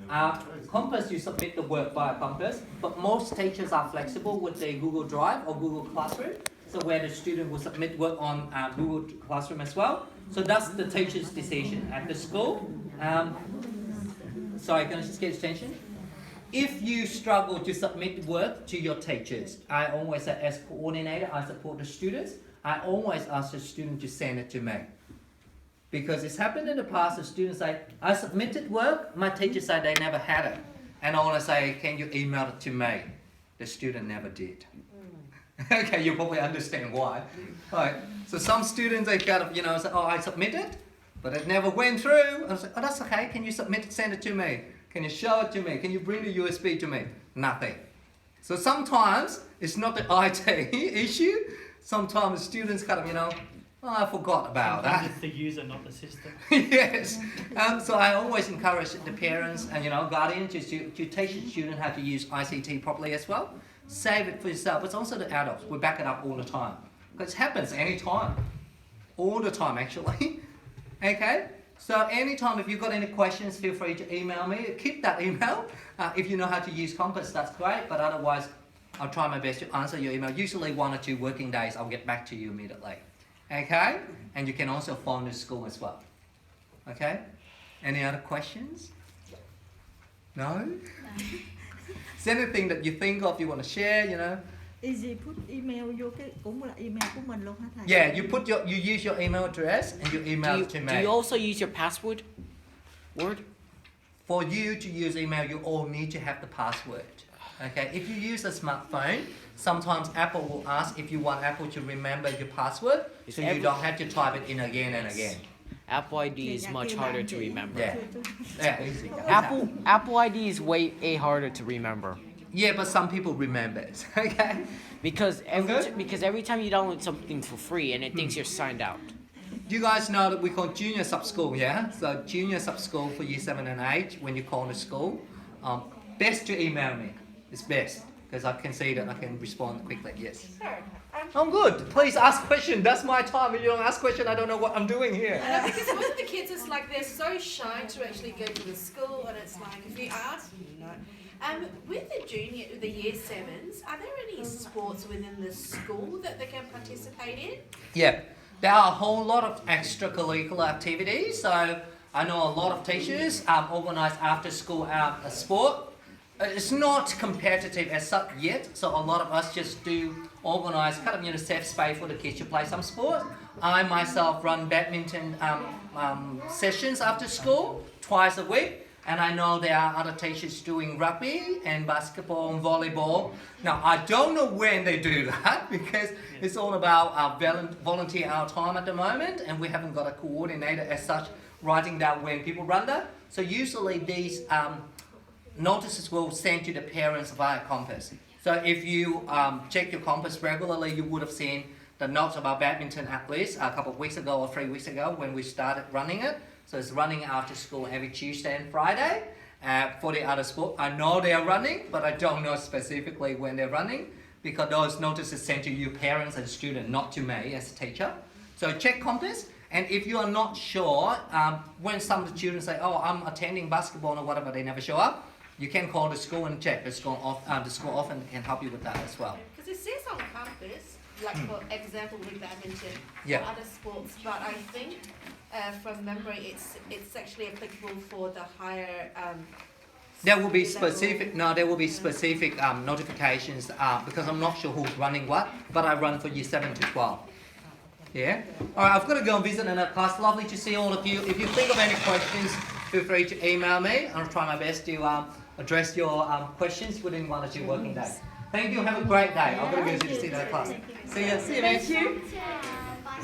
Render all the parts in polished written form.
Compass, you submit the work via Compass, but most teachers are flexible with their Google Drive or Google Classroom, so where the student will submit work on Google Classroom as well. So that's the teacher's decision. At the school, sorry, can I just get attention? If you struggle to submit work to your teachers, I always say as coordinator, I support the students, I always ask the student to send it to me. Because it's happened in the past, the students say, I submitted work, my teacher said they never had it. And I want to say, can you email it to me? The student never did. Okay, you probably understand why. Right. So some students, they kind of, say, oh, I submitted, but it never went through. And I say, oh, that's okay, can you submit it, send it to me? Can you show it to me? Can you bring the USB to me? Nothing. So sometimes it's not the IT issue. Sometimes students kind of, oh, I forgot about that. It's the user, not the system. Yes. So I always encourage the parents and guardians to teach the student how to use ICT properly as well. Save it for yourself. It's also the adults. We back it up all the time. Because it happens anytime. All the time, actually. Okay? So anytime, if you've got any questions, feel free to email me. Keep that email. If you know how to use Compass, that's great. But otherwise, I'll try my best to answer your email. Usually 1 or 2 working days, I'll get back to you immediately. Okay? And you can also phone the school as well. Okay? Any other questions? No? Is there anything that you think of you want to share, Easy put email vô cũng là email của mình luôn hả thầy? Yeah, you use your email address and you email it to me. Do you also use your password? For you to use email, you all need to have the password. Okay, if you use a smartphone, sometimes Apple will ask if you want Apple to remember your password, so you don't have to type it in again and again. Apple ID is much harder to remember. Yeah, easy. Apple ID is way harder to remember. Yeah, but some people remember it. Okay. Because every time you download something for free and it thinks you're signed out. You guys know that we call junior sub school, yeah? So junior sub school for year 7 and 8, when you call the school, best to email me. It's best, because I can see that I can respond quickly, yes. Sure. I'm good. Please ask questions. That's my time. If you don't ask questions, I don't know what I'm doing here. Because most of the kids, it's like they're so shy to actually go to the school, and it's like if you ask, with the year 7s, are there any sports within the school that they can participate in? Yeah, there are a whole lot of extracurricular activities. So I know a lot of teachers organise after school sport. It's not competitive as such yet, so a lot of us just do organise kind of safe space for the kids to play some sport. I myself run badminton sessions after school twice a week, and I know there are other teachers doing rugby and basketball and volleyball. Now I don't know when they do that because it's all about volunteer hour time at the moment, and we haven't got a coordinator as such writing down when people run that. So usually these notices will send to the parents via Compass. So if you check your Compass regularly, you would have seen the notes about badminton at least a couple of weeks ago or 3 weeks ago when we started running it. So it's running after school every Tuesday and Friday. For the other sport, I know they are running, but I don't know specifically when they're running because those notices sent to you parents and students, not to me as a teacher. So check Compass. And if you are not sure, when some of the children say, oh, I'm attending basketball or whatever, they never show up, you can call the school and check. The school often can help you with that as well. Because it says on Compass, like for example with badminton Yeah. or other sports, but I think from memory it's actually applicable for the higher. There will be specific. No, there will be specific notifications because I'm not sure who's running what, but I run for year 7 to 12. Yeah. All right. I've got to go and visit another class. Lovely to see all of you. If you think of any questions, feel free to email me. I'll try my best to address your questions within 1 or 2 working days. Thank you. Have a great day. I've got to go to see that class. See you. See you. Thank you.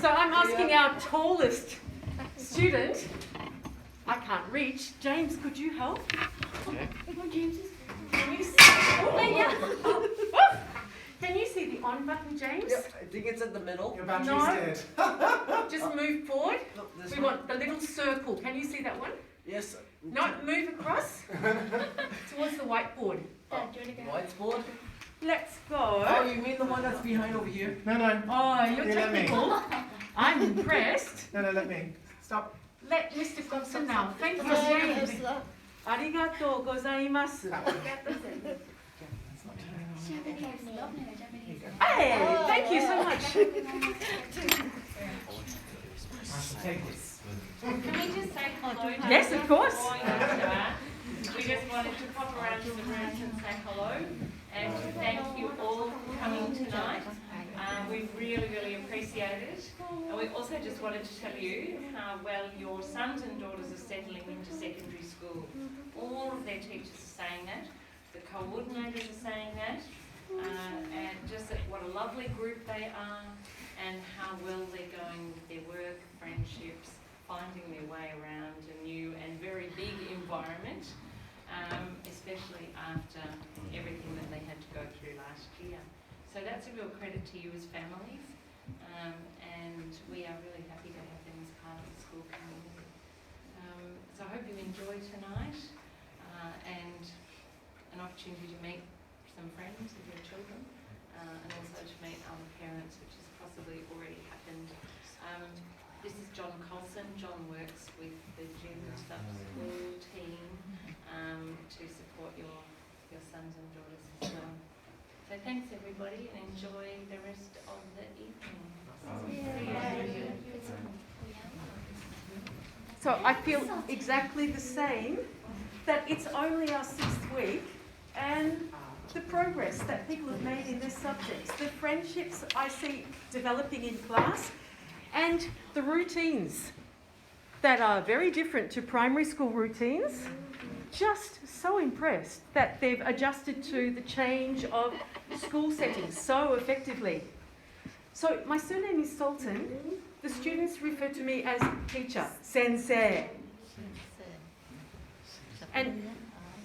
So I'm asking our tallest student. I can't reach. James, could you help? Okay. Can you see? Oh, there you are. Can you see the on button, James? Yep, I think it's in the middle. Your battery's dead. Just move forward. We want the little circle. Can you see that one? Yes. No, move across towards the whiteboard. Whiteboard? Let's go. Oh, you mean the one that's behind over here? No. Oh, you're technical. I'm impressed. No, let me. Stop. Let Mr. Gobson now. Thank you. Arigatou gozaimasu. Hey, thank you so much. Can we just say hello to Yes, of course. before you start? We just wanted to pop around to the rooms and say hello and to thank you all for coming tonight. We really, really appreciate it. And we also just wanted to tell you how well your sons and daughters are settling into secondary school. All of their teachers are saying that. The coordinators are saying that. And just what a lovely group they are and how well they're going with their work, friendships, finding their way around a new and very big environment, especially after everything that they had to go through last year. So that's a real credit to you as families, and we are really happy to have them as part of the school community. So I hope you enjoy tonight and an opportunity to meet some friends of your children and also to meet other parents, which has possibly already happened. This is John Colson. John works with the gym sub-school team to support your sons and daughters as well. So thanks everybody and enjoy the rest of the evening. So I feel exactly the same, that it's only our 6th week and the progress that people have made in their subjects, the friendships I see developing in class, and the routines that are very different to primary school routines. Just so impressed that they've adjusted to the change of school settings so effectively. So my surname is Sultan. The students refer to me as teacher, sensei. And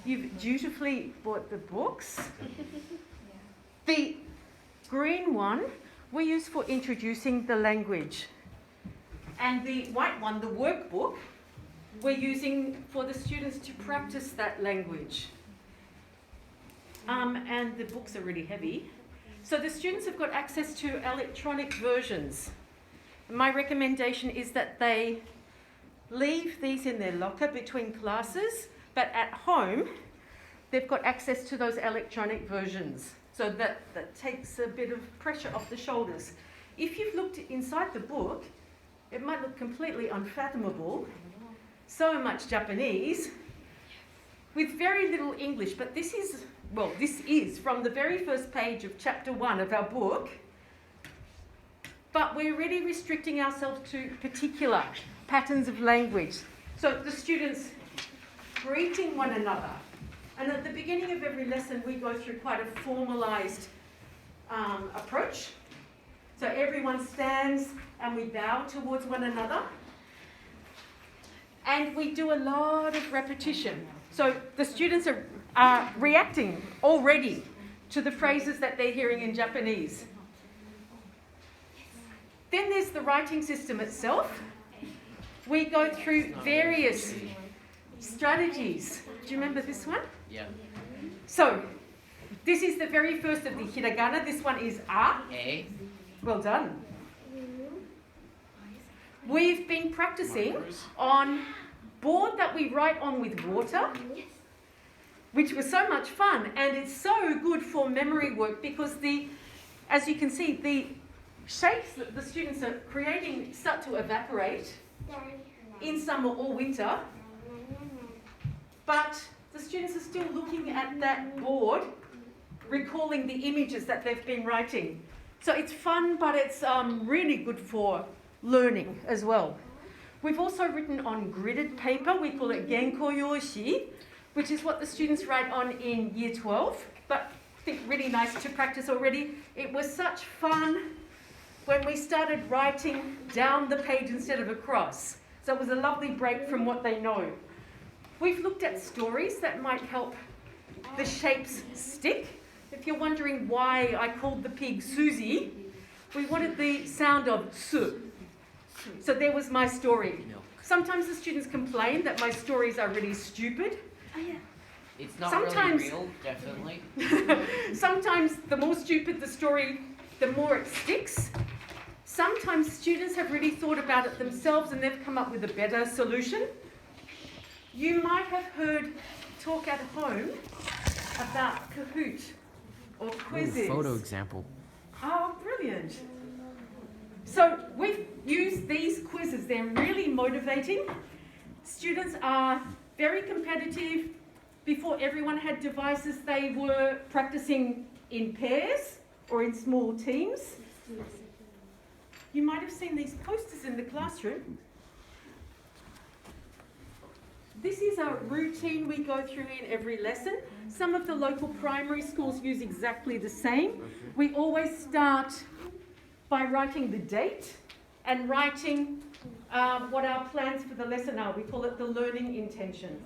you've dutifully bought the books. The green one we use for introducing the language. And the white one, the workbook, we're using for the students to practice that language. And the books are really heavy. So the students have got access to electronic versions. My recommendation is that they leave these in their locker between classes, but at home, they've got access to those electronic versions. So that takes a bit of pressure off the shoulders. If you've looked inside the book, it might look completely unfathomable. So much Japanese, with very little English, but this is from the very first page of chapter 1 of our book, but we're really restricting ourselves to particular patterns of language. So the students greeting one another, and at the beginning of every lesson we go through quite a formalised approach. So everyone stands and we bow towards one another. And we do a lot of repetition. So the students are reacting already to the phrases that they're hearing in Japanese. Then there's the writing system itself. We go through various strategies. Do you remember this one? Yeah. So this is the very first of the hiragana. This one is a. A. Well done. We've been practicing on board that we write on with water, which was so much fun, and it's so good for memory work because as you can see, the shapes that the students are creating start to evaporate in summer or winter, but the students are still looking at that board, recalling the images that they've been writing. So it's fun, but it's really good for learning as well. We've also written on gridded paper. We call it genko yoshi, which is what the students write on in year 12, but I think really nice to practice already. It was such fun when we started writing down the page instead of across. So it was a lovely break from what they know. We've looked at stories that might help the shapes stick. If you're wondering why I called the pig Susie, we wanted the sound of su. So there was my story. Sometimes the students complain that my stories are really stupid. It's not Sometimes- really real, definitely. Sometimes the more stupid the story, the more it sticks. Sometimes students have really thought about it themselves and they've come up with a better solution. You might have heard talk at home about Kahoot or quizzes. Photo example. Oh, brilliant. So we've used these quizzes. They're really motivating. Students are very competitive. Before everyone had devices, they were practicing in pairs or in small teams. You might have seen these posters in the classroom. This is a routine we go through in every lesson. Some of the local primary schools use exactly the same. We always start by writing the date and writing what our plans for the lesson are. We call it the learning intention.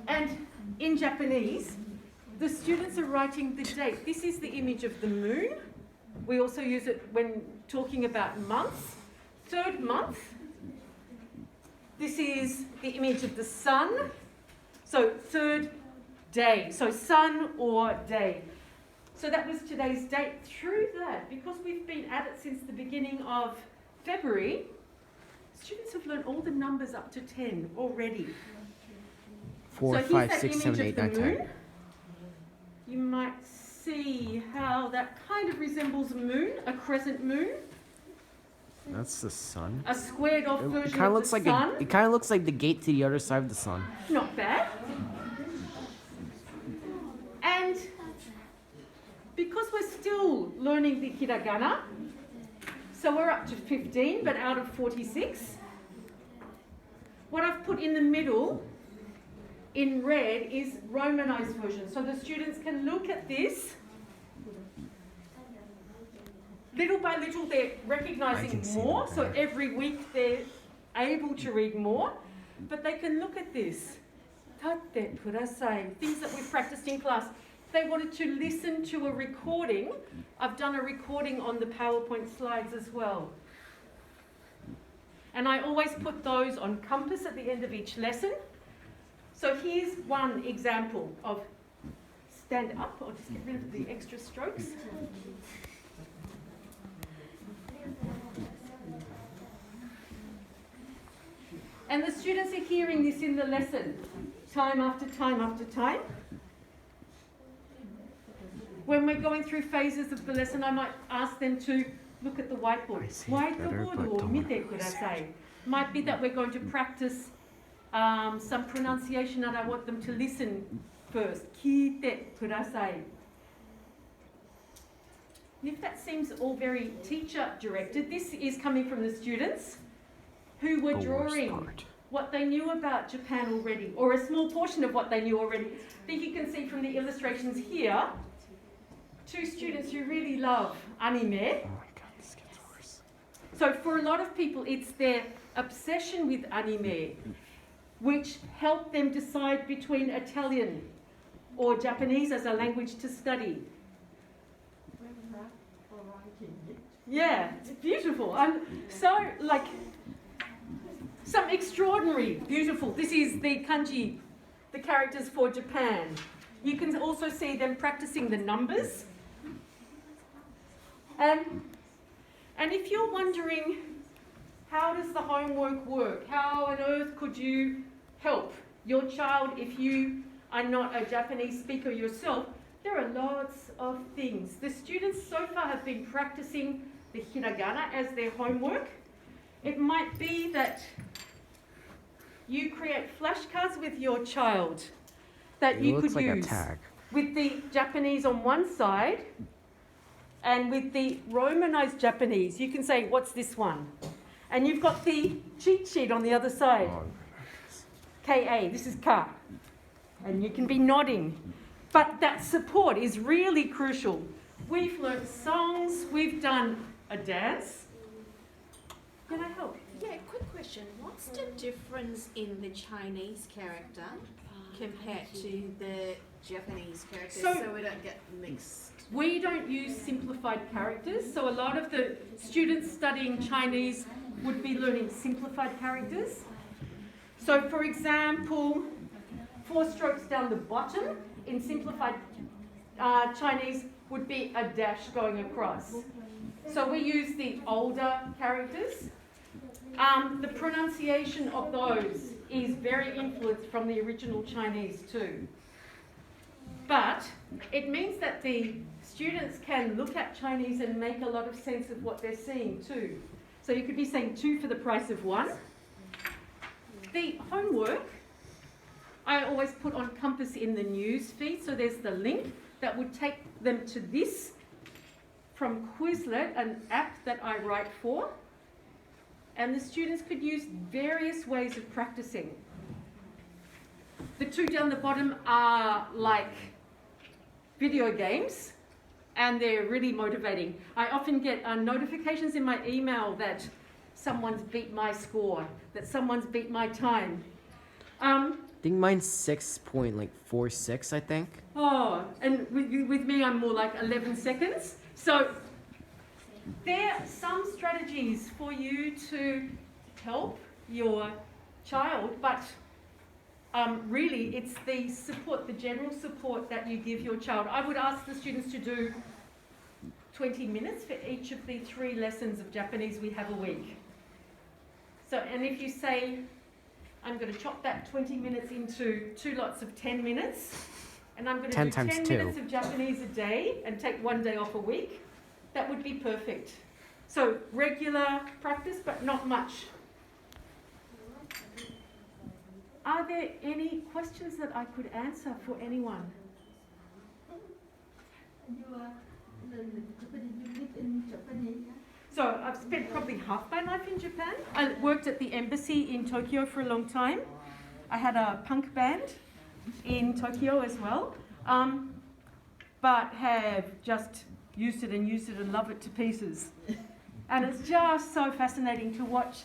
And in Japanese, the students are writing the date. This is the image of the moon. We also use it when talking about months. Third month. This is the image of the sun. So third day. So sun or day. So that was today's date. Through that, because we've been at it since the beginning of February, students have learned all the numbers up to 10 already. 4, so 5, here's 6, that 7, image 8, of the 9, 10. moon. You might see how that kind of resembles a moon, a crescent moon. That's the sun. A squared off It version kind of of looks the like sun. it kind of looks like the gate to the other side of the sun. Not bad. And because we're still learning the hiragana, so we're up to 15, but out of 46. What I've put in the middle in red is Romanized version. So the students can look at this. Little by little, they're recognizing more. So every week they're able to read more. But they can look at this. Tate kudasai. Things that we've practiced in class. They wanted to listen to a recording. I've done a recording on the PowerPoint slides as well. And I always put those on compass at the end of each lesson. So here's one example of stand up. I'll just get rid of the extra strokes. And the students are hearing this in the lesson, time after time after time. When we're going through phases of the lesson, I might ask them to look at the whiteboard. Whiteboard or mite kudasai. Might be that we're going to practice some pronunciation and I want them to listen first. Kite kudasai. And if that seems all very teacher directed, this is coming from the students who were drawing what they knew about Japan already, or a small portion of what they knew already. I think you can see from the illustrations here, two students who really love anime. Oh my god, this gets worse. So for a lot of people, it's their obsession with anime which helped them decide between Italian or Japanese as a language to study. Yeah, it's beautiful. I'm so like some extraordinary, beautiful. This is the kanji, the characters for Japan. You can also see them practicing the numbers. And if you're wondering, how does the homework work? How on earth could you help your child if you are not a Japanese speaker yourself? There are lots of things. The students so far have been practicing the hiragana as their homework. It might be that you create flashcards with your child that you could like use a tag. with the Japanese on one side and with the Romanized Japanese. You can say, what's this one? And you've got the cheat sheet on the other side. Oh, Ka, this is ka. And you can be nodding. But that support is really crucial. We've learnt songs, we've done a dance. Can I help? Yeah, quick question. What's the difference in the Chinese character compared to the Japanese character So we don't get mixed? We don't use simplified characters, so a lot of the students studying Chinese would be learning simplified characters. So for example, 4 strokes down the bottom in simplified Chinese would be a dash going across. So we use the older characters. The pronunciation of those is very influenced from the original Chinese too. But it means that the students can look at Chinese and make a lot of sense of what they're seeing too. So you could be saying 2 for the price of 1. The homework, I always put on Compass in the news feed, so there's the link that would take them to this from Quizlet, an app that I write for, and the students could use various ways of practicing. The 2 down the bottom are like video games, and they're really motivating. I often get notifications in my email that someone's beat my score, that someone's beat my time. I think mine's 6.46, I think. Oh, and with me, I'm more like 11 seconds. So there are some strategies for you to help your child, but really it's the support, the general support that you give your child. I would ask the students to do 20 minutes for each of the 3 lessons of Japanese we have a week. So, and if you say, I'm going to chop that 20 minutes into 2 lots of 10 minutes, and I'm going to 10 do times 10 2. minutes of Japanese a day and take 1 day off a week, that would be perfect. So regular practice, but not much. Are there any questions that I could answer for anyone? You live in Japanese. So I've spent probably half my life in Japan. I worked at the embassy in Tokyo for a long time. I had a punk band in Tokyo as well, but have just used it and love it to pieces. And it's just so fascinating to watch